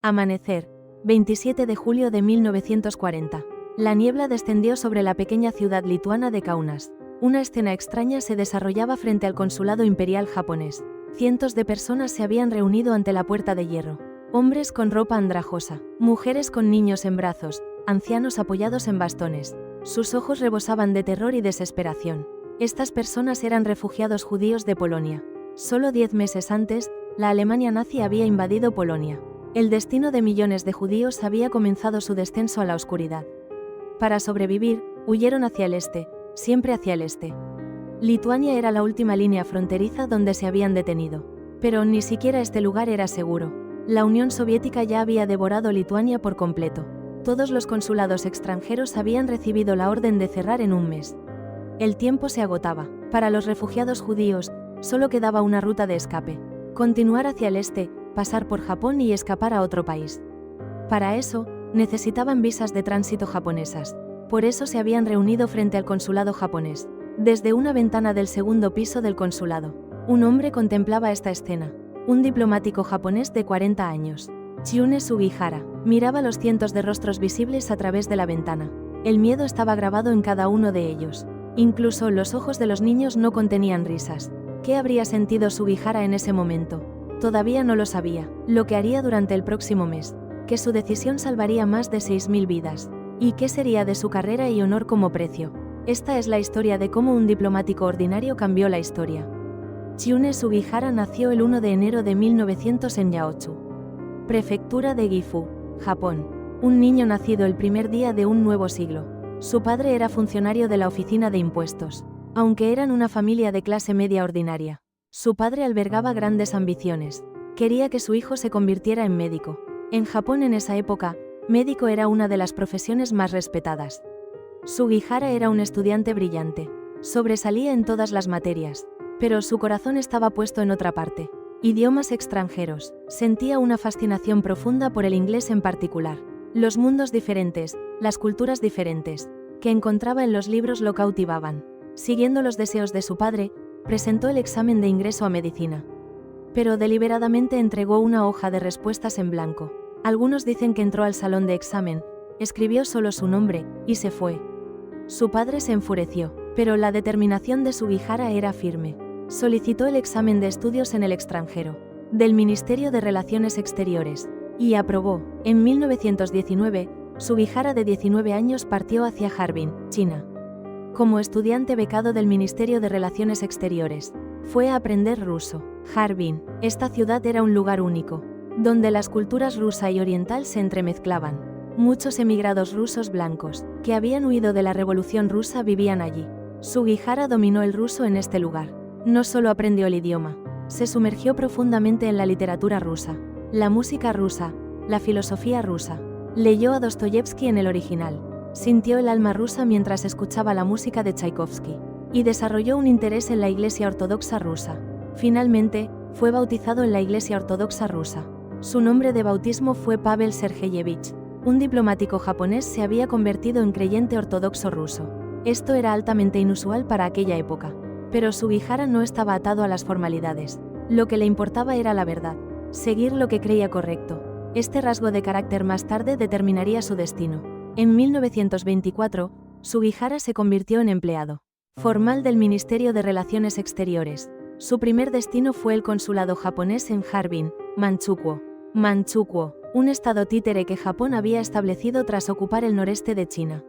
Amanecer, 27 de julio de 1940. La niebla descendió sobre la pequeña ciudad lituana de Kaunas. Una escena extraña se desarrollaba frente al consulado imperial japonés. Cientos de personas se habían reunido ante la puerta de hierro. Hombres con ropa andrajosa, mujeres con niños en brazos, ancianos apoyados en bastones. Sus ojos rebosaban de terror y desesperación. Estas personas eran refugiados judíos de Polonia. Solo 10 meses antes, la Alemania nazi había invadido Polonia. El destino de millones de judíos había comenzado su descenso a la oscuridad. Para sobrevivir, huyeron hacia el este, siempre hacia el este. Lituania era la última línea fronteriza donde se habían detenido. Pero ni siquiera este lugar era seguro. La Unión Soviética ya había devorado Lituania por completo. Todos los consulados extranjeros habían recibido la orden de cerrar en un mes. El tiempo se agotaba. Para los refugiados judíos, solo quedaba una ruta de escape: continuar hacia el este, pasar por Japón y escapar a otro país. Para eso, necesitaban visas de tránsito japonesas. Por eso se habían reunido frente al consulado japonés. Desde una ventana del segundo piso del consulado, un hombre contemplaba esta escena. Un diplomático japonés de 40 años. Chiune Sugihara miraba los cientos de rostros visibles a través de la ventana. El miedo estaba grabado en cada uno de ellos. Incluso los ojos de los niños no contenían risas. ¿Qué habría sentido Sugihara en ese momento? Todavía no lo sabía. Lo que haría durante el próximo mes. Que su decisión salvaría más de 6.000 vidas. ¿Y qué sería de su carrera y honor como precio? Esta es la historia de cómo un diplomático ordinario cambió la historia. Chiune Sugihara nació el 1 de enero de 1900 en Yaochu, prefectura de Gifu, Japón. Un niño nacido el primer día de un nuevo siglo. Su padre era funcionario de la oficina de impuestos. Aunque eran una familia de clase media ordinaria, su padre albergaba grandes ambiciones. Quería que su hijo se convirtiera en médico. En Japón en esa época, médico era una de las profesiones más respetadas. Sugihara era un estudiante brillante. Sobresalía en todas las materias. Pero su corazón estaba puesto en otra parte. Idiomas extranjeros. Sentía una fascinación profunda por el inglés en particular. Los mundos diferentes, las culturas diferentes, que encontraba en los libros lo cautivaban. Siguiendo los deseos de su padre, presentó el examen de ingreso a medicina. Pero deliberadamente entregó una hoja de respuestas en blanco. Algunos dicen que entró al salón de examen, escribió solo su nombre, y se fue. Su padre se enfureció, pero la determinación de Sugihara era firme. Solicitó el examen de estudios en el extranjero, del Ministerio de Relaciones Exteriores, y aprobó. En 1919, Sugihara de 19 años partió hacia Harbin, China. Como estudiante becado del Ministerio de Relaciones Exteriores, fue a aprender ruso. Harbin, esta ciudad era un lugar único, donde las culturas rusa y oriental se entremezclaban. Muchos emigrados rusos blancos, que habían huido de la Revolución Rusa, vivían allí. Sugihara dominó el ruso en este lugar. No solo aprendió el idioma, se sumergió profundamente en la literatura rusa, la música rusa, la filosofía rusa. Leyó a Dostoyevsky en el original, sintió el alma rusa mientras escuchaba la música de Tchaikovsky, y desarrolló un interés en la Iglesia Ortodoxa rusa. Finalmente, fue bautizado en la Iglesia Ortodoxa rusa. Su nombre de bautismo fue Pavel Sergeyevich. Un diplomático japonés se había convertido en creyente ortodoxo ruso. Esto era altamente inusual para aquella época. Pero Sugihara no estaba atado a las formalidades. Lo que le importaba era la verdad, seguir lo que creía correcto. Este rasgo de carácter más tarde determinaría su destino. En 1924, Sugihara se convirtió en empleado formal del Ministerio de Relaciones Exteriores. Su primer destino fue el consulado japonés en Harbin, Manchukuo, un estado títere que Japón había establecido tras ocupar el noreste de China.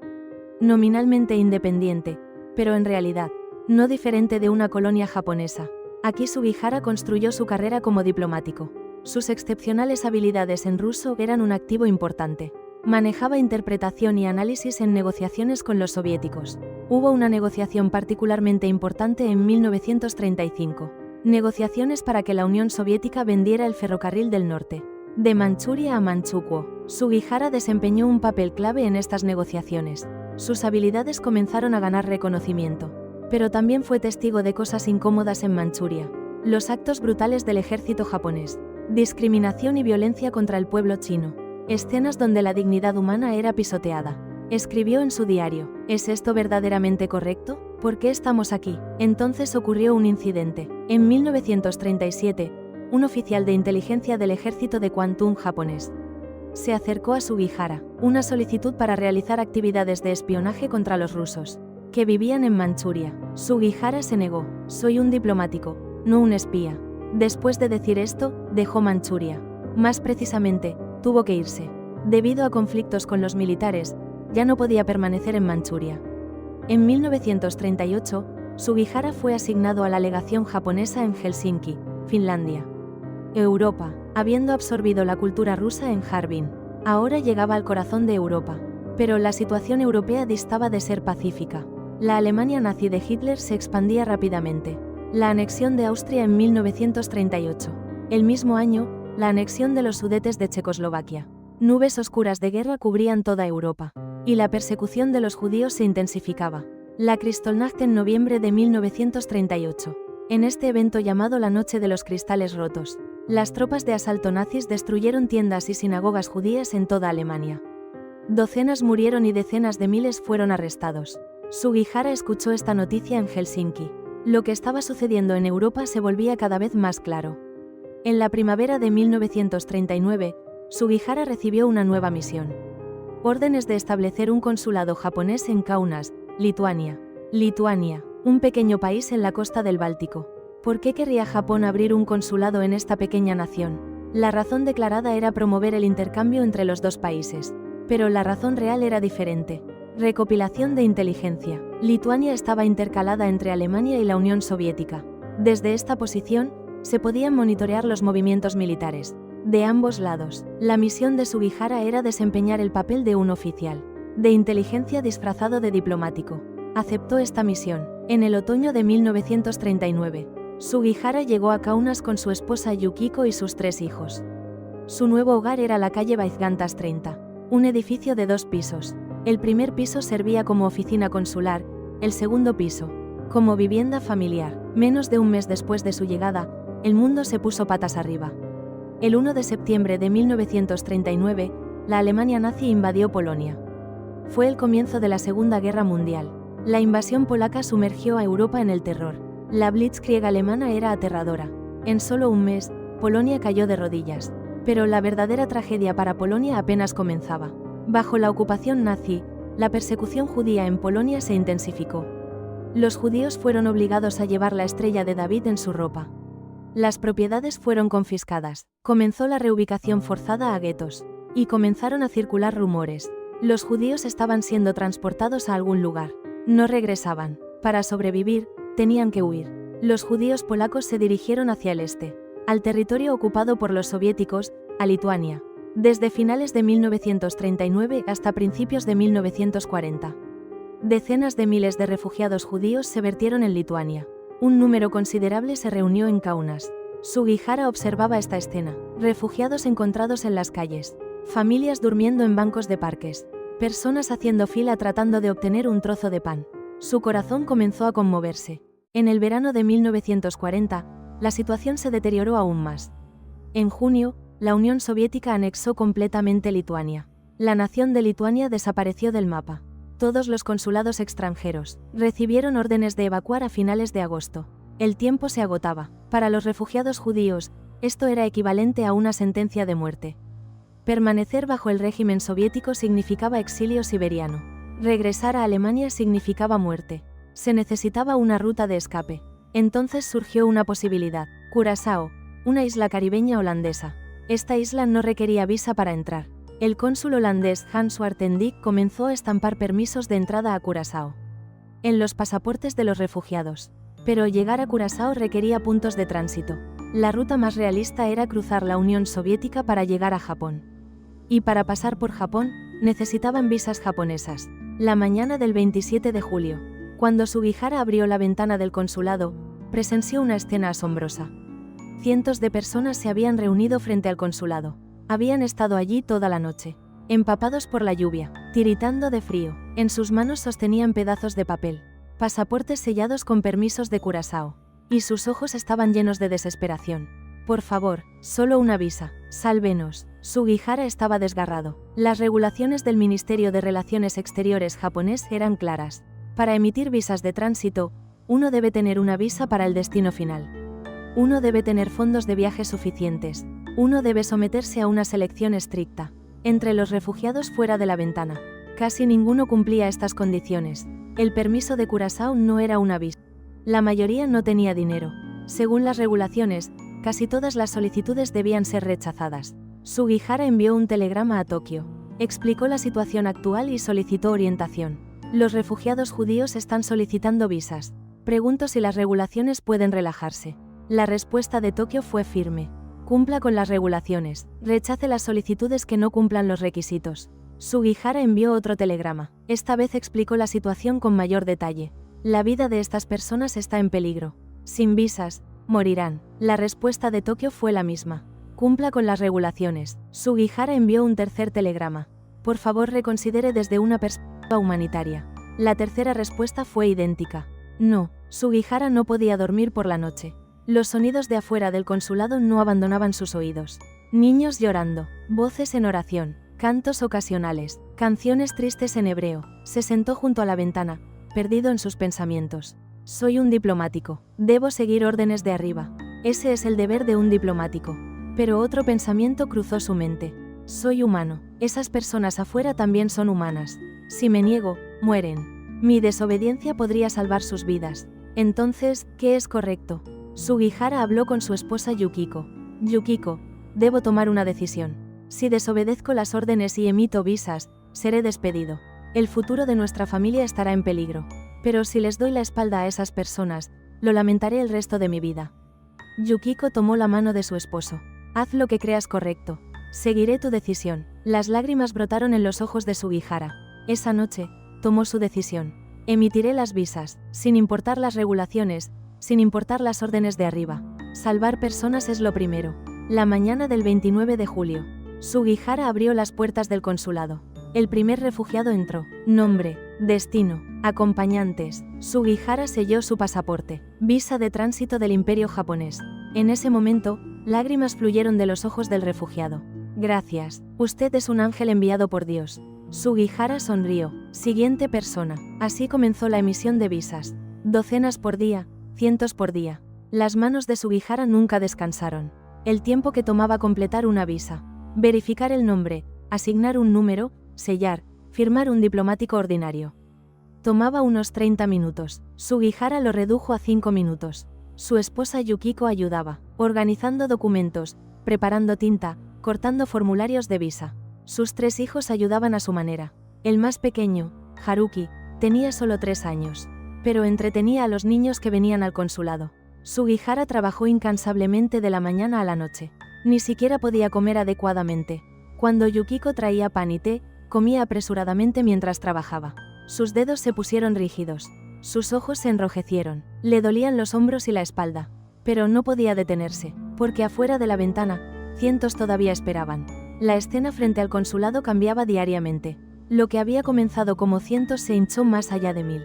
Nominalmente independiente, pero en realidad, no diferente de una colonia japonesa. Aquí Sugihara construyó su carrera como diplomático. Sus excepcionales habilidades en ruso eran un activo importante. Manejaba interpretación y análisis en negociaciones con los soviéticos. Hubo una negociación particularmente importante en 1935. Negociaciones para que la Unión Soviética vendiera el ferrocarril del norte, de Manchuria a Manchukuo. Sugihara desempeñó un papel clave en estas negociaciones. Sus habilidades comenzaron a ganar reconocimiento. Pero también fue testigo de cosas incómodas en Manchuria. Los actos brutales del ejército japonés. Discriminación y violencia contra el pueblo chino. Escenas donde la dignidad humana era pisoteada. Escribió en su diario: ¿Es esto verdaderamente correcto? ¿Por qué estamos aquí? Entonces ocurrió un incidente. En 1937, un oficial de inteligencia del ejército de Kwantung japonés Se acercó a Sugihara, una solicitud para realizar actividades de espionaje contra los rusos, que vivían en Manchuria. Sugihara se negó. Soy un diplomático, no un espía. Después de decir esto, dejó Manchuria. Más precisamente, tuvo que irse. Debido a conflictos con los militares, ya no podía permanecer en Manchuria. En 1938, Sugihara fue asignado a la legación japonesa en Helsinki, Finlandia. Europa, habiendo absorbido la cultura rusa en Harbin, ahora llegaba al corazón de Europa. Pero la situación europea distaba de ser pacífica. La Alemania nazi de Hitler se expandía rápidamente. La anexión de Austria en 1938. El mismo año, la anexión de los Sudetes de Checoslovaquia. Nubes oscuras de guerra cubrían toda Europa. Y la persecución de los judíos se intensificaba. La Kristallnacht en noviembre de 1938. En este evento llamado la Noche de los Cristales Rotos, las tropas de asalto nazis destruyeron tiendas y sinagogas judías en toda Alemania. Docenas murieron y decenas de miles fueron arrestados. Sugihara escuchó esta noticia en Helsinki. Lo que estaba sucediendo en Europa se volvía cada vez más claro. En la primavera de 1939, Sugihara recibió una nueva misión. Órdenes de establecer un consulado japonés en Kaunas, Lituania. Lituania, un pequeño país en la costa del Báltico. ¿Por qué querría Japón abrir un consulado en esta pequeña nación? La razón declarada era promover el intercambio entre los dos países. Pero la razón real era diferente. Recopilación de inteligencia. Lituania estaba intercalada entre Alemania y la Unión Soviética. Desde esta posición, se podían monitorear los movimientos militares de ambos lados. La misión de Sugihara era desempeñar el papel de un oficial de inteligencia disfrazado de diplomático. Aceptó esta misión. En el otoño de 1939, Sugihara llegó a Kaunas con su esposa Yukiko y sus 3 hijos. Su nuevo hogar era la calle Vaizgantas 30, un edificio de 2 pisos. El primer piso servía como oficina consular, el segundo piso, como vivienda familiar. Menos de un mes después de su llegada, el mundo se puso patas arriba. El 1 de septiembre de 1939, la Alemania nazi invadió Polonia. Fue el comienzo de la Segunda Guerra Mundial. La invasión polaca sumergió a Europa en el terror. La Blitzkrieg alemana era aterradora. En solo un mes, Polonia cayó de rodillas. Pero la verdadera tragedia para Polonia apenas comenzaba. Bajo la ocupación nazi, la persecución judía en Polonia se intensificó. Los judíos fueron obligados a llevar la estrella de David en su ropa. Las propiedades fueron confiscadas. Comenzó la reubicación forzada a guetos. Y comenzaron a circular rumores. Los judíos estaban siendo transportados a algún lugar. No regresaban. Para sobrevivir, tenían que huir. Los judíos polacos se dirigieron hacia el este, al territorio ocupado por los soviéticos, a Lituania. Desde finales de 1939 hasta principios de 1940. Decenas de miles de refugiados judíos se vertieron en Lituania. Un número considerable se reunió en Kaunas. Sugihara observaba esta escena. Refugiados encontrados en las calles. Familias durmiendo en bancos de parques. Personas haciendo fila tratando de obtener un trozo de pan. Su corazón comenzó a conmoverse. En el verano de 1940, la situación se deterioró aún más. En junio, la Unión Soviética anexó completamente Lituania. La nación de Lituania desapareció del mapa. Todos los consulados extranjeros recibieron órdenes de evacuar a finales de agosto. El tiempo se agotaba. Para los refugiados judíos, esto era equivalente a una sentencia de muerte. Permanecer bajo el régimen soviético significaba exilio siberiano. Regresar a Alemania significaba muerte. Se necesitaba una ruta de escape. Entonces surgió una posibilidad: Curazao, una isla caribeña holandesa. Esta isla no requería visa para entrar. El cónsul holandés Hans Swartendijk comenzó a estampar permisos de entrada a Curazao en los pasaportes de los refugiados. Pero llegar a Curazao requería puntos de tránsito. La ruta más realista era cruzar la Unión Soviética para llegar a Japón. Y para pasar por Japón, necesitaban visas japonesas. La mañana del 27 de julio, cuando Sugihara abrió la ventana del consulado, presenció una escena asombrosa. Cientos de personas se habían reunido frente al consulado. Habían estado allí toda la noche, empapados por la lluvia, tiritando de frío. En sus manos sostenían pedazos de papel, pasaportes sellados con permisos de Curazao. Y sus ojos estaban llenos de desesperación. Por favor, solo una visa, sálvenos. Sugihara estaba desgarrado. Las regulaciones del Ministerio de Relaciones Exteriores japonés eran claras. Para emitir visas de tránsito, uno debe tener una visa para el destino final. Uno debe tener fondos de viaje suficientes. Uno debe someterse a una selección estricta. entre los refugiados fuera de la ventana. Casi ninguno cumplía estas condiciones. El permiso de Curazao no era una visa. La mayoría no tenía dinero. Según las regulaciones, casi todas las solicitudes debían ser rechazadas. Sugihara envió un telegrama a Tokio. Explicó la situación actual y solicitó orientación. Los refugiados judíos están solicitando visas. Pregunto si las regulaciones pueden relajarse. La respuesta de Tokio fue firme. Cumpla con las regulaciones. Rechace las solicitudes que no cumplan los requisitos. Sugihara envió otro telegrama. Esta vez explicó la situación con mayor detalle. La vida de estas personas está en peligro. Sin visas, morirán. La respuesta de Tokio fue la misma. Cumpla con las regulaciones. Sugihara envió un tercer telegrama. Por favor, reconsidere desde una perspectiva humanitaria. La tercera respuesta fue idéntica. No, Sugihara no podía dormir por la noche. Los sonidos de afuera del consulado no abandonaban sus oídos. Niños llorando, voces en oración, cantos ocasionales, canciones tristes en hebreo. Se sentó junto a la ventana, perdido en sus pensamientos. Soy un diplomático. Debo seguir órdenes de arriba. Ese es el deber de un diplomático. Pero otro pensamiento cruzó su mente. Soy humano. Esas personas afuera también son humanas. Si me niego, mueren. Mi desobediencia podría salvar sus vidas. Entonces, ¿qué es correcto? Sugihara habló con su esposa Yukiko. Yukiko, debo tomar una decisión. Si desobedezco las órdenes y emito visas, seré despedido. El futuro de nuestra familia estará en peligro. Pero si les doy la espalda a esas personas, lo lamentaré el resto de mi vida. Yukiko tomó la mano de su esposo. Haz lo que creas correcto. Seguiré tu decisión. Las lágrimas brotaron en los ojos de Sugihara. Esa noche, tomó su decisión. Emitiré las visas, sin importar las regulaciones, sin importar las órdenes de arriba. Salvar personas es lo primero. La mañana del 29 de julio, Sugihara abrió las puertas del consulado. El primer refugiado entró. Nombre, destino, acompañantes. Sugihara selló su pasaporte. Visa de tránsito del Imperio japonés. En ese momento, lágrimas fluyeron de los ojos del refugiado. Gracias, usted es un ángel enviado por Dios. Sugihara sonrió. Siguiente persona. Así comenzó la emisión de visas. Docenas por día, cientos por día. Las manos de Sugihara nunca descansaron. El tiempo que tomaba completar una visa. Verificar el nombre, asignar un número, sellar, firmar un diplomático ordinario. Tomaba unos 30 minutos. Sugihara lo redujo a 5 minutos. Su esposa Yukiko ayudaba, organizando documentos, preparando tinta, cortando formularios de visa. Sus 3 hijos ayudaban a su manera. El más pequeño, Haruki, tenía solo 3 años. Pero entretenía a los niños que venían al consulado. Sugihara trabajó incansablemente de la mañana a la noche. Ni siquiera podía comer adecuadamente. Cuando Yukiko traía pan y té, comía apresuradamente mientras trabajaba. Sus dedos se pusieron rígidos. Sus ojos se enrojecieron. Le dolían los hombros y la espalda. Pero no podía detenerse, porque afuera de la ventana, cientos todavía esperaban. La escena frente al consulado cambiaba diariamente. Lo que había comenzado como cientos se hinchó más allá de 1000.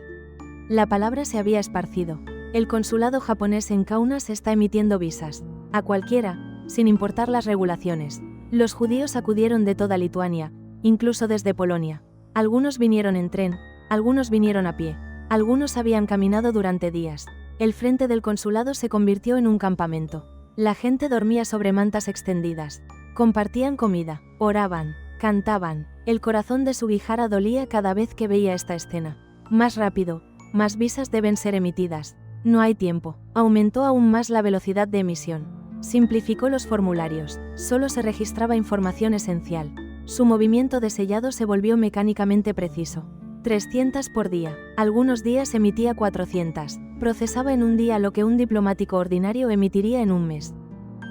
La palabra se había esparcido. El consulado japonés en Kaunas está emitiendo visas. A cualquiera, sin importar las regulaciones. Los judíos acudieron de toda Lituania, incluso desde Polonia. Algunos vinieron en tren, algunos vinieron a pie. Algunos habían caminado durante días. El frente del consulado se convirtió en un campamento. La gente dormía sobre mantas extendidas. Compartían comida, oraban, cantaban. El corazón de Sugihara dolía cada vez que veía esta escena. Más rápido, más visas deben ser emitidas. No hay tiempo. Aumentó aún más la velocidad de emisión. Simplificó los formularios. Solo se registraba información esencial. Su movimiento de sellado se volvió mecánicamente preciso. 300 por día. Algunos días emitía 400. Procesaba en un día lo que un diplomático ordinario emitiría en un mes.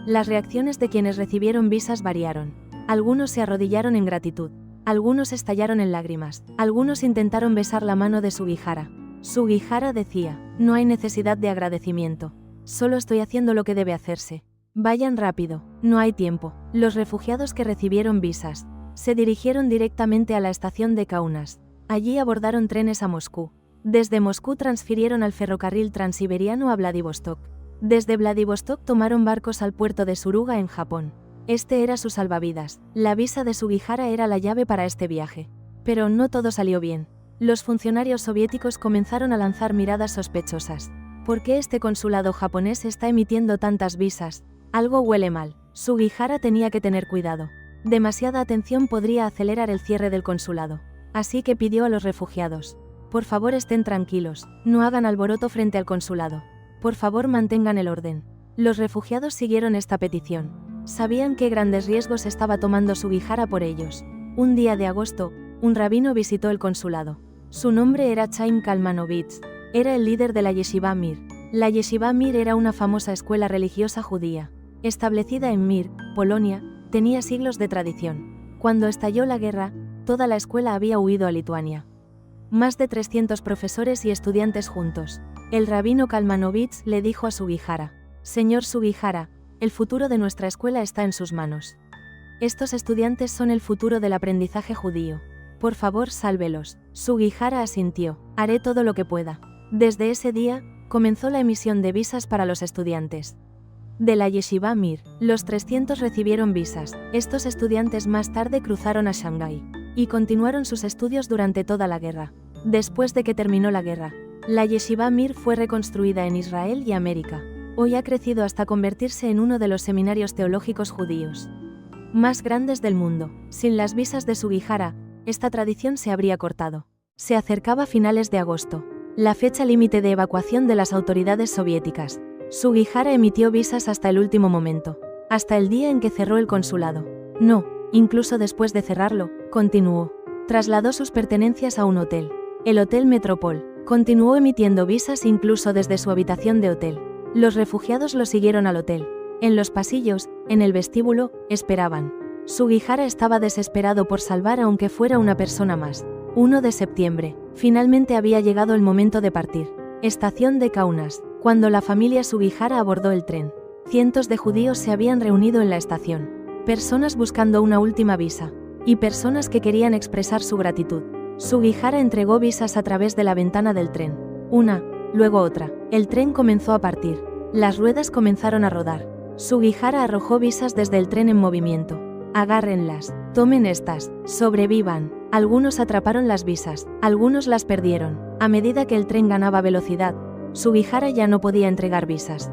Las reacciones de quienes recibieron visas variaron. Algunos se arrodillaron en gratitud. Algunos estallaron en lágrimas. Algunos intentaron besar la mano de Sugihara. Sugihara decía, no hay necesidad de agradecimiento. Solo estoy haciendo lo que debe hacerse. Vayan rápido, no hay tiempo. Los refugiados que recibieron visas se dirigieron directamente a la estación de Kaunas. Allí abordaron trenes a Moscú. Desde Moscú transfirieron al ferrocarril transiberiano a Vladivostok. Desde Vladivostok tomaron barcos al puerto de Suruga en Japón. Este era su salvavidas. La visa de Sugihara era la llave para este viaje. Pero no todo salió bien. Los funcionarios soviéticos comenzaron a lanzar miradas sospechosas. ¿Por qué este consulado japonés está emitiendo tantas visas? Algo huele mal. Sugihara tenía que tener cuidado. Demasiada atención podría acelerar el cierre del consulado. Así que pidió a los refugiados: por favor, estén tranquilos, no hagan alboroto frente al consulado. Por favor, mantengan el orden. Los refugiados siguieron esta petición. Sabían qué grandes riesgos estaba tomando Sugihara por ellos. Un día de agosto, un rabino visitó el consulado. Su nombre era Chaim Kalmanovitz. Era el líder de la Yeshiva Mir. La Yeshiva Mir era una famosa escuela religiosa judía. Establecida en Mir, Polonia, tenía siglos de tradición. Cuando estalló la guerra, toda la escuela había huido a Lituania. Más de 300 profesores y estudiantes juntos. El rabino Kalmanovitz le dijo a Sugihara: Señor Sugihara, el futuro de nuestra escuela está en sus manos. Estos estudiantes son el futuro del aprendizaje judío. Por favor, sálvelos. Sugihara asintió: haré todo lo que pueda. Desde ese día, comenzó la emisión de visas para los estudiantes. De la Yeshiva Mir, los 300 recibieron visas. Estos estudiantes más tarde cruzaron a Shanghái y continuaron sus estudios durante toda la guerra. Después de que terminó la guerra, la Yeshiva Mir fue reconstruida en Israel y América. Hoy ha crecido hasta convertirse en uno de los seminarios teológicos judíos más grandes del mundo. Sin las visas de Sugihara, esta tradición se habría cortado. Se acercaba finales de agosto, la fecha límite de evacuación de las autoridades soviéticas. Sugihara emitió visas hasta el último momento, hasta el día en que cerró el consulado. No, incluso después de cerrarlo, continuó. Trasladó sus pertenencias a un hotel, el Hotel Metropol. Continuó emitiendo visas incluso desde su habitación de hotel. Los refugiados lo siguieron al hotel. En los pasillos, en el vestíbulo, esperaban. Sugihara estaba desesperado por salvar aunque fuera una persona más. 1 de septiembre. Finalmente había llegado el momento de partir. Estación de Kaunas. Cuando la familia Sugihara abordó el tren, cientos de judíos se habían reunido en la estación. Personas buscando una última visa. Y personas que querían expresar su gratitud. Sugihara entregó visas a través de la ventana del tren. Una, luego otra. El tren comenzó a partir. Las ruedas comenzaron a rodar. Sugihara arrojó visas desde el tren en movimiento. Agárrenlas. Tomen estas. Sobrevivan. Algunos atraparon las visas. Algunos las perdieron. A medida que el tren ganaba velocidad, Sugihara ya no podía entregar visas.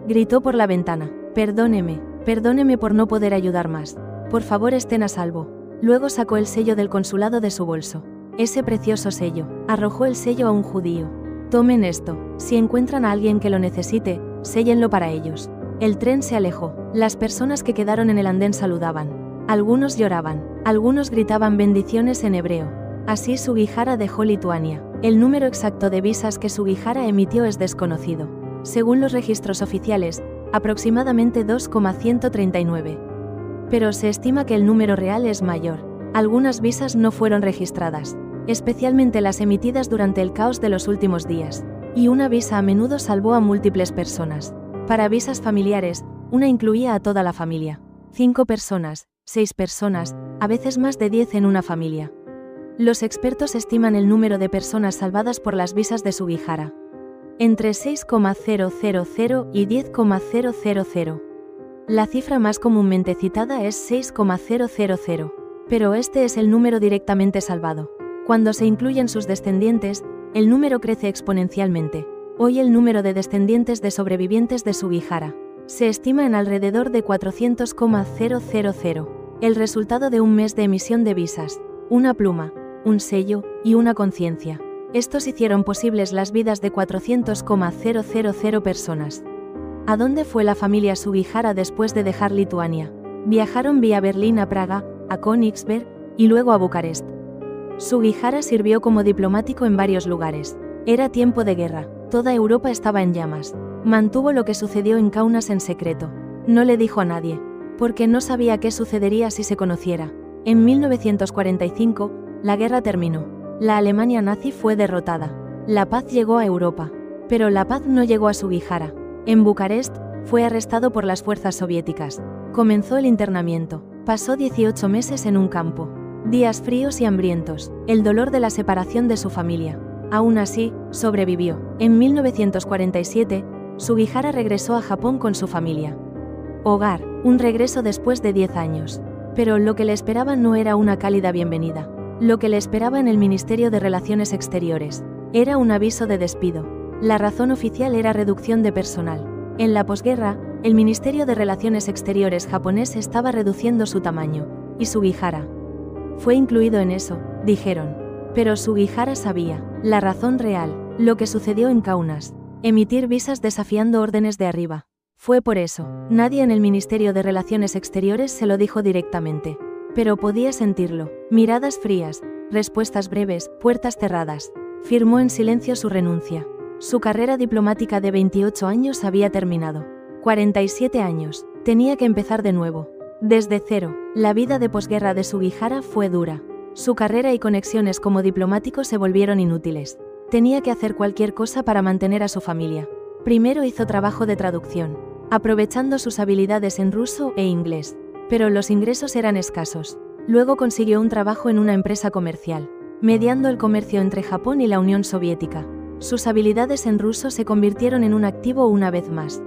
Gritó por la ventana: perdóneme, perdóneme por no poder ayudar más. Por favor, estén a salvo. Luego sacó el sello del consulado de su bolso. Ese precioso sello. Arrojó el sello a un judío. Tomen esto. Si encuentran a alguien que lo necesite, séllenlo para ellos. El tren se alejó. Las personas que quedaron en el andén saludaban. Algunos lloraban. Algunos gritaban bendiciones en hebreo. Así Sugihara dejó Lituania. El número exacto de visas que Sugihara emitió es desconocido. Según los registros oficiales, aproximadamente 2,139. Pero se estima que el número real es mayor. Algunas visas no fueron registradas, especialmente las emitidas durante el caos de los últimos días. Y una visa a menudo salvó a múltiples personas. Para visas familiares, una incluía a toda la familia. 5 personas, 6 personas, a veces más de 10 en una familia. Los expertos estiman el número de personas salvadas por las visas de Sugihara entre 6,000 y 10,000. La cifra más comúnmente citada es 6,000, pero este es el número directamente salvado. Cuando se incluyen sus descendientes, el número crece exponencialmente. Hoy el número de descendientes de sobrevivientes de Sugihara se estima en alrededor de 400,000. El resultado de un mes de emisión de visas, una pluma, un sello y una conciencia. Estos hicieron posibles las vidas de 400,000 personas. ¿A dónde fue la familia Sugihara después de dejar Lituania? Viajaron vía Berlín a Praga, a Königsberg y luego a Bucarest. Sugihara sirvió como diplomático en varios lugares. Era tiempo de guerra. Toda Europa estaba en llamas. Mantuvo lo que sucedió en Kaunas en secreto. No le dijo a nadie, porque no sabía qué sucedería si se conociera. En 1945, la guerra terminó. La Alemania nazi fue derrotada. La paz llegó a Europa. Pero la paz no llegó a Sugihara. En Bucarest, fue arrestado por las fuerzas soviéticas. Comenzó el internamiento. Pasó 18 meses en un campo. Días fríos y hambrientos. El dolor de la separación de su familia. Aún así, sobrevivió. En 1947, Sugihara regresó a Japón con su familia. Hogar, un regreso después de 10 años. Pero lo que le esperaba no era una cálida bienvenida. Lo que le esperaba en el Ministerio de Relaciones Exteriores era un aviso de despido. La razón oficial era reducción de personal. En la posguerra, el Ministerio de Relaciones Exteriores japonés estaba reduciendo su tamaño, ¿Y Sugihara? Fue incluido en eso, dijeron. Pero Sugihara sabía, la razón real, lo que sucedió en Kaunas. Emitir visas desafiando órdenes de arriba. Fue por eso, nadie en el Ministerio de Relaciones Exteriores se lo dijo directamente. Pero podía sentirlo, miradas frías, respuestas breves, puertas cerradas. Firmó en silencio su renuncia. Su carrera diplomática de 28 años había terminado. 47 años, tenía que empezar de nuevo. Desde cero, la vida de posguerra de Sugihara fue dura. Su carrera y conexiones como diplomático se volvieron inútiles. Tenía que hacer cualquier cosa para mantener a su familia. Primero hizo trabajo de traducción, aprovechando sus habilidades en ruso e inglés. Pero los ingresos eran escasos. Luego consiguió un trabajo en una empresa comercial, mediando el comercio entre Japón y la Unión Soviética. Sus habilidades en ruso se convirtieron en un activo una vez más.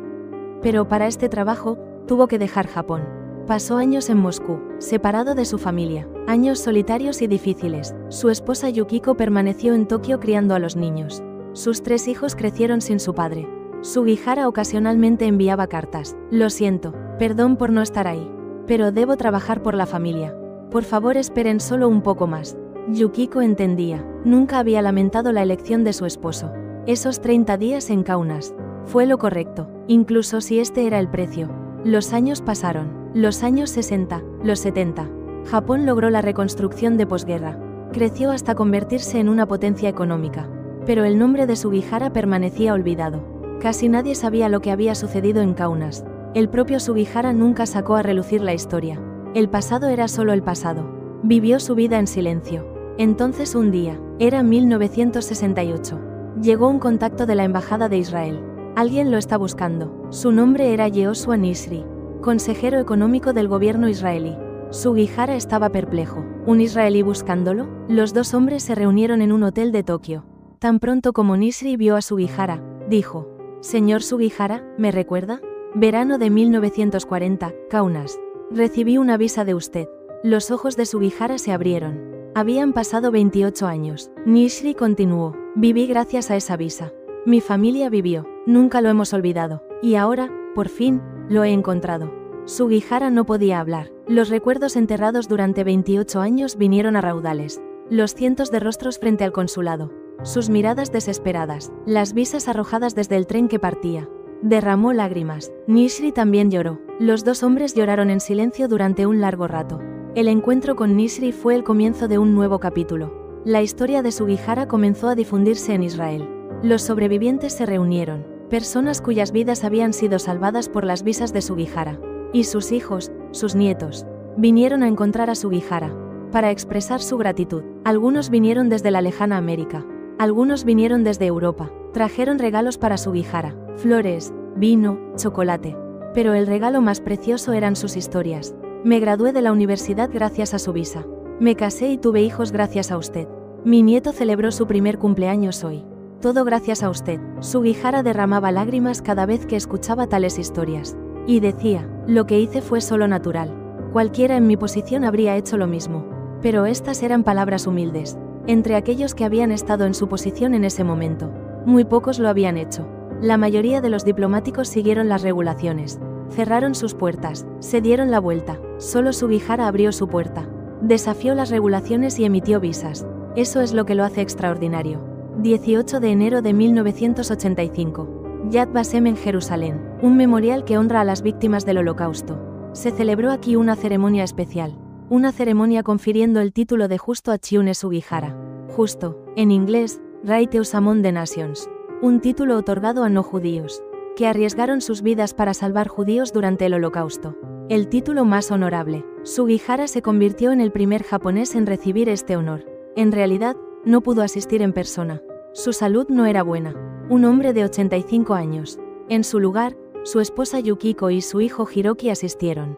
Pero para este trabajo, tuvo que dejar Japón. Pasó años en Moscú, separado de su familia, años solitarios y difíciles. Su esposa Yukiko permaneció en Tokio criando a los niños. Sus 3 hijos crecieron sin su padre. Sugihara ocasionalmente enviaba cartas. Lo siento, perdón por no estar ahí. Pero debo trabajar por la familia. Por favor esperen solo un poco más. Yukiko entendía, nunca había lamentado la elección de su esposo. Esos 30 días en Kaunas. Fue lo correcto, incluso si este era el precio. Los años pasaron, los años 60, los 70. Japón logró la reconstrucción de posguerra. Creció hasta convertirse en una potencia económica. Pero el nombre de Sugihara permanecía olvidado. Casi nadie sabía lo que había sucedido en Kaunas. El propio Sugihara nunca sacó a relucir la historia. El pasado era solo el pasado. Vivió su vida en silencio. Entonces un día, era 1968. Llegó un contacto de la Embajada de Israel. Alguien lo está buscando. Su nombre era Yehoshua Nishri, consejero económico del gobierno israelí. Sugihara estaba perplejo. ¿Un israelí buscándolo? Los 2 hombres se reunieron en un hotel de Tokio. Tan pronto como Nishri vio a Sugihara, dijo: «Señor Sugihara, ¿me recuerda? Verano de 1940, Kaunas. Recibí una visa de usted». Los ojos de Sugihara se abrieron. Habían pasado 28 años. Nishri continuó: «Viví gracias a esa visa. Mi familia vivió, nunca lo hemos olvidado. Y ahora, por fin, lo he encontrado». Sugihara no podía hablar. Los recuerdos enterrados durante 28 años vinieron a raudales. Los cientos de rostros frente al consulado. Sus miradas desesperadas. Las visas arrojadas desde el tren que partía. Derramó lágrimas. Nishri también lloró. Los 2 hombres lloraron en silencio durante un largo rato. El encuentro con Nishri fue el comienzo de un nuevo capítulo. La historia de Sugihara comenzó a difundirse en Israel. Los sobrevivientes se reunieron, personas cuyas vidas habían sido salvadas por las visas de Sugihara. Y sus hijos, sus nietos, vinieron a encontrar a Sugihara, para expresar su gratitud. Algunos vinieron desde la lejana América. Algunos vinieron desde Europa. Trajeron regalos para Sugihara, flores, vino, chocolate. Pero el regalo más precioso eran sus historias. Me gradué de la universidad gracias a su visa. Me casé y tuve hijos gracias a usted. Mi nieto celebró su primer cumpleaños hoy. Todo gracias a usted. Sugihara derramaba lágrimas cada vez que escuchaba tales historias. Y decía: lo que hice fue solo natural. Cualquiera en mi posición habría hecho lo mismo. Pero estas eran palabras humildes. Entre aquellos que habían estado en su posición en ese momento, muy pocos lo habían hecho. La mayoría de los diplomáticos siguieron las regulaciones. Cerraron sus puertas, se dieron la vuelta. Solo Sugihara abrió su puerta. Desafió las regulaciones y emitió visas. Eso es lo que lo hace extraordinario. 18 de enero de 1985. Yad Vashem en Jerusalén, un memorial que honra a las víctimas del Holocausto. Se celebró aquí una ceremonia especial. Una ceremonia confiriendo el título de justo a Chiune Sugihara. Justo, en inglés, Righteous Among the Nations. Un título otorgado a no judíos, que arriesgaron sus vidas para salvar judíos durante el Holocausto. El título más honorable. Sugihara se convirtió en el primer japonés en recibir este honor. En realidad, no pudo asistir en persona. Su salud no era buena. Un hombre de 85 años. En su lugar, su esposa Yukiko y su hijo Hiroki asistieron.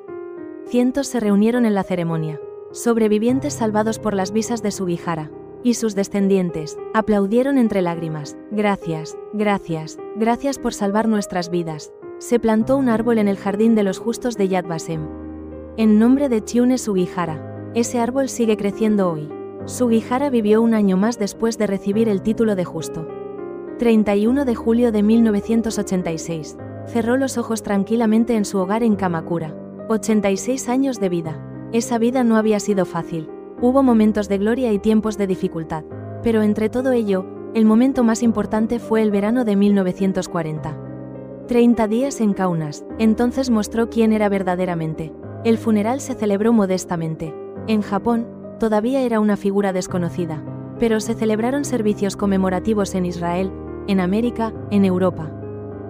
Cientos se reunieron en la ceremonia. Sobrevivientes salvados por las visas de Sugihara. Y sus descendientes, aplaudieron entre lágrimas. Gracias, gracias, gracias por salvar nuestras vidas. Se plantó un árbol en el jardín de los justos de Yad Vashem. En nombre de Chiune Sugihara. Ese árbol sigue creciendo hoy. Sugihara vivió un año más después de recibir el título de justo. 31 de julio de 1986. Cerró los ojos tranquilamente en su hogar en Kamakura. 86 años de vida. Esa vida no había sido fácil. Hubo momentos de gloria y tiempos de dificultad. Pero entre todo ello, el momento más importante fue el verano de 1940. 30 días en Kaunas, entonces mostró quién era verdaderamente. El funeral se celebró modestamente. En Japón, todavía era una figura desconocida. Pero se celebraron servicios conmemorativos en Israel, en América, en Europa.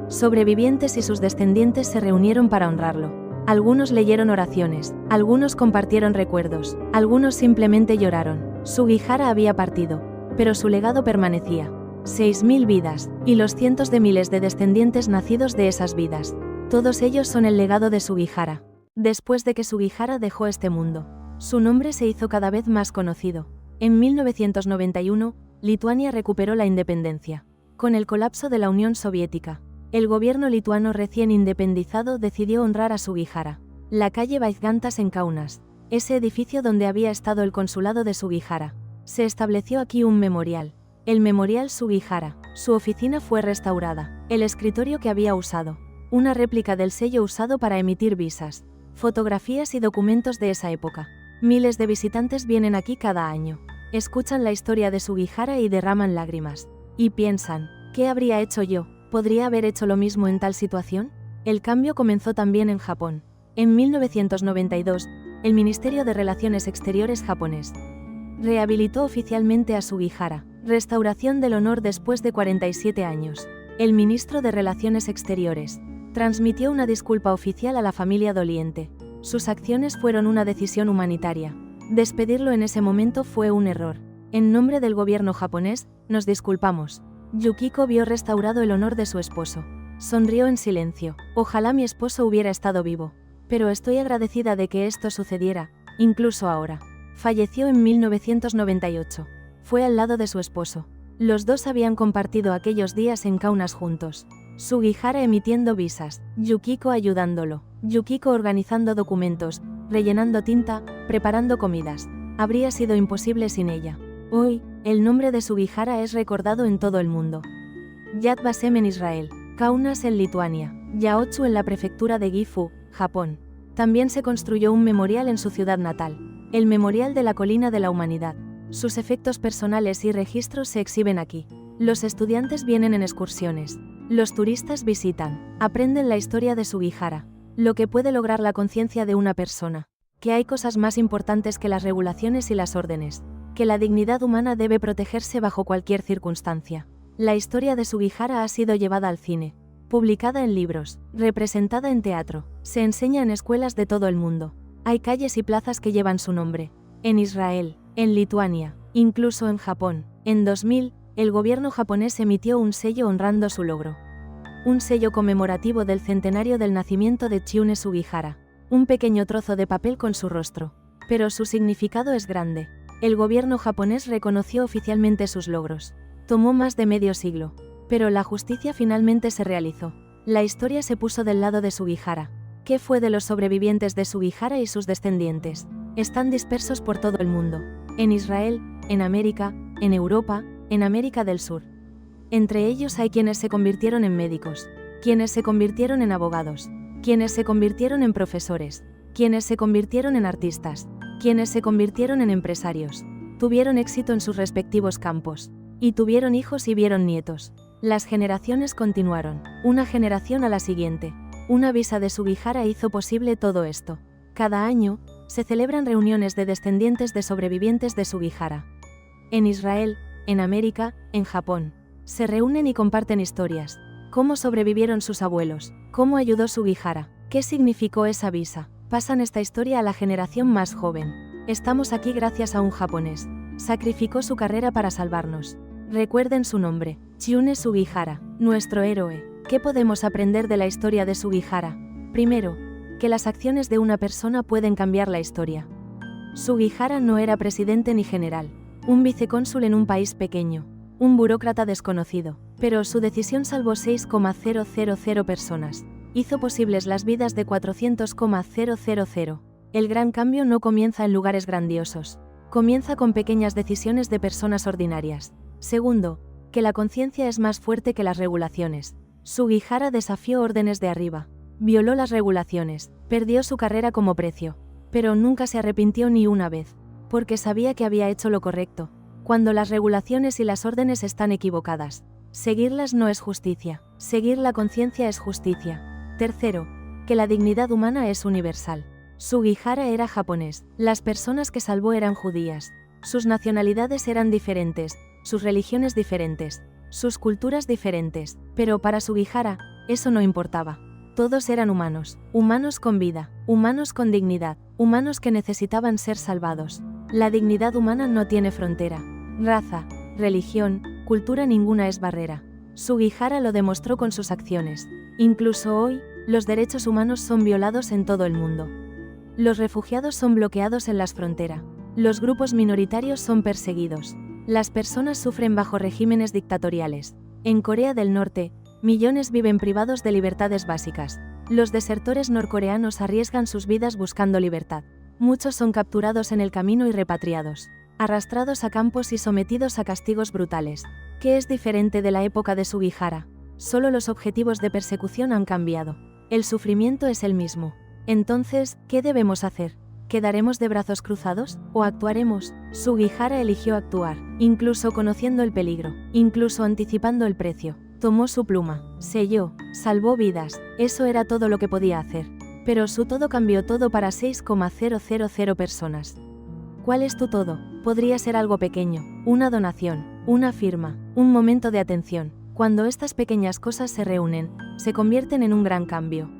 Sobrevivientes y sus descendientes se reunieron para honrarlo. Algunos leyeron oraciones, algunos compartieron recuerdos, algunos simplemente lloraron. Sugihara había partido, pero su legado permanecía. 6.000 vidas, y los cientos de miles de descendientes nacidos de esas vidas. Todos ellos son el legado de Sugihara. Después de que Sugihara dejó este mundo, su nombre se hizo cada vez más conocido. En 1991, Lituania recuperó la independencia. Con el colapso de la Unión Soviética, el gobierno lituano recién independizado decidió honrar a Sugihara. La calle Vaigantas en Kaunas, ese edificio donde había estado el consulado de Sugihara. Se estableció aquí un memorial. El Memorial Sugihara. Su oficina fue restaurada. El escritorio que había usado. Una réplica del sello usado para emitir visas. Fotografías y documentos de esa época. Miles de visitantes vienen aquí cada año. Escuchan la historia de Sugihara y derraman lágrimas. Y piensan, ¿qué habría hecho yo? ¿Podría haber hecho lo mismo en tal situación? El cambio comenzó también en Japón. En 1992, el Ministerio de Relaciones Exteriores japonés rehabilitó oficialmente a Sugihara. Restauración del honor después de 47 años. El ministro de Relaciones Exteriores transmitió una disculpa oficial a la familia doliente. Sus acciones fueron una decisión humanitaria. Despedirlo en ese momento fue un error. En nombre del gobierno japonés, nos disculpamos. Yukiko vio restaurado el honor de su esposo. Sonrió en silencio. Ojalá mi esposo hubiera estado vivo. Pero estoy agradecida de que esto sucediera, incluso ahora. Falleció en 1998. Fue al lado de su esposo. Los dos habían compartido aquellos días en Kaunas juntos. Sugihara emitiendo visas, Yukiko ayudándolo, Yukiko organizando documentos, rellenando tinta, preparando comidas. Habría sido imposible sin ella. Hoy, el nombre de Sugihara es recordado en todo el mundo. Yad Vashem en Israel, Kaunas en Lituania, Yaochu en la prefectura de Gifu, Japón. También se construyó un memorial en su ciudad natal, el Memorial de la Colina de la Humanidad. Sus efectos personales y registros se exhiben aquí. Los estudiantes vienen en excursiones. Los turistas visitan, aprenden la historia de Sugihara, lo que puede lograr la conciencia de una persona, que hay cosas más importantes que las regulaciones y las órdenes, que la dignidad humana debe protegerse bajo cualquier circunstancia. La historia de Sugihara ha sido llevada al cine, publicada en libros, representada en teatro, se enseña en escuelas de todo el mundo. Hay calles y plazas que llevan su nombre. En Israel, en Lituania, incluso en Japón. En 2000, el gobierno japonés emitió un sello honrando su logro. Un sello conmemorativo del centenario del nacimiento de Chiune Sugihara. Un pequeño trozo de papel con su rostro. Pero su significado es grande. El gobierno japonés reconoció oficialmente sus logros. Tomó más de medio siglo. Pero la justicia finalmente se realizó. La historia se puso del lado de Sugihara. ¿Qué fue de los sobrevivientes de Sugihara y sus descendientes? Están dispersos por todo el mundo. En Israel, en América, en Europa, en América del Sur. Entre ellos hay quienes se convirtieron en médicos, quienes se convirtieron en abogados, quienes se convirtieron en profesores, quienes se convirtieron en artistas, quienes se convirtieron en empresarios. Tuvieron éxito en sus respectivos campos. Y tuvieron hijos y vieron nietos. Las generaciones continuaron, una generación a la siguiente. Una visa de Sugihara hizo posible todo esto. Cada año, se celebran reuniones de descendientes de sobrevivientes de Sugihara. En Israel, en América, en Japón. Se reúnen y comparten historias. ¿Cómo sobrevivieron sus abuelos? ¿Cómo ayudó Sugihara? ¿Qué significó esa visa? Pasan esta historia a la generación más joven. Estamos aquí gracias a un japonés. Sacrificó su carrera para salvarnos. Recuerden su nombre, Chiune Sugihara, nuestro héroe. ¿Qué podemos aprender de la historia de Sugihara? Primero, que las acciones de una persona pueden cambiar la historia. Sugihara no era presidente ni general, un vicecónsul en un país pequeño, un burócrata desconocido, pero su decisión salvó 6,000 personas. Hizo posibles las vidas de 400,000. El gran cambio no comienza en lugares grandiosos. Comienza con pequeñas decisiones de personas ordinarias. Segundo, que la conciencia es más fuerte que las regulaciones. Sugihara desafió órdenes de arriba. Violó las regulaciones, perdió su carrera como precio. Pero nunca se arrepintió ni una vez, porque sabía que había hecho lo correcto. Cuando las regulaciones y las órdenes están equivocadas, seguirlas no es justicia, seguir la conciencia es justicia. Tercero, que la dignidad humana es universal. Sugihara era japonés, las personas que salvó eran judías, sus nacionalidades eran diferentes, sus religiones diferentes, sus culturas diferentes, pero para Sugihara, eso no importaba. Todos eran humanos, humanos con vida, humanos con dignidad, humanos que necesitaban ser salvados. La dignidad humana no tiene frontera, raza, religión, cultura, ninguna es barrera. Sugihara lo demostró con sus acciones. Incluso hoy, los derechos humanos son violados en todo el mundo. Los refugiados son bloqueados en las fronteras. Los grupos minoritarios son perseguidos. Las personas sufren bajo regímenes dictatoriales. En Corea del Norte, millones viven privados de libertades básicas. Los desertores norcoreanos arriesgan sus vidas buscando libertad. Muchos son capturados en el camino y repatriados, arrastrados a campos y sometidos a castigos brutales. ¿Qué es diferente de la época de Sugihara? Solo los objetivos de persecución han cambiado. El sufrimiento es el mismo. Entonces, ¿qué debemos hacer? ¿Quedaremos de brazos cruzados? ¿O actuaremos? Sugihara eligió actuar, incluso conociendo el peligro, incluso anticipando el precio. Tomó su pluma, selló, salvó vidas, eso era todo lo que podía hacer. Pero su todo cambió todo para 6,000 personas. ¿Cuál es tu todo? Podría ser algo pequeño, una donación, una firma, un momento de atención. Cuando estas pequeñas cosas se reúnen, se convierten en un gran cambio.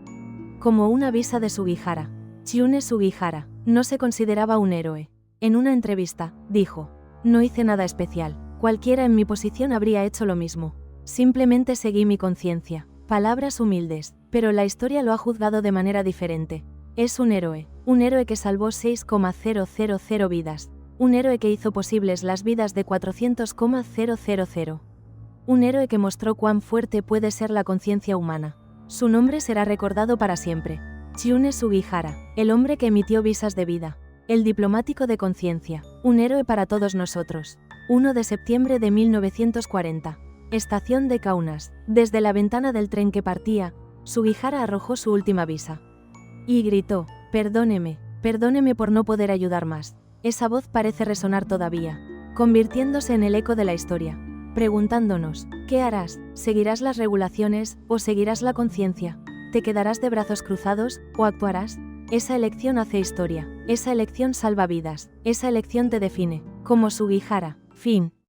Como una visa de Sugihara. Chiune Sugihara no se consideraba un héroe. En una entrevista, dijo: "No hice nada especial. Cualquiera en mi posición habría hecho lo mismo. Simplemente seguí mi conciencia". Palabras humildes, pero la historia lo ha juzgado de manera diferente. Es un héroe que salvó 6,000 vidas. Un héroe que hizo posibles las vidas de 400,000. Un héroe que mostró cuán fuerte puede ser la conciencia humana. Su nombre será recordado para siempre. Chiune Sugihara, el hombre que emitió visas de vida. El diplomático de conciencia, un héroe para todos nosotros. 1 de septiembre de 1940. Estación de Kaunas. Desde la ventana del tren que partía, Sugihara arrojó su última visa. Y gritó: "Perdóneme, perdóneme por no poder ayudar más". Esa voz parece resonar todavía, convirtiéndose en el eco de la historia, preguntándonos: ¿qué harás? ¿Seguirás las regulaciones o seguirás la conciencia? ¿Te quedarás de brazos cruzados o actuarás? Esa elección hace historia, esa elección salva vidas, esa elección te define, como Sugihara. Fin.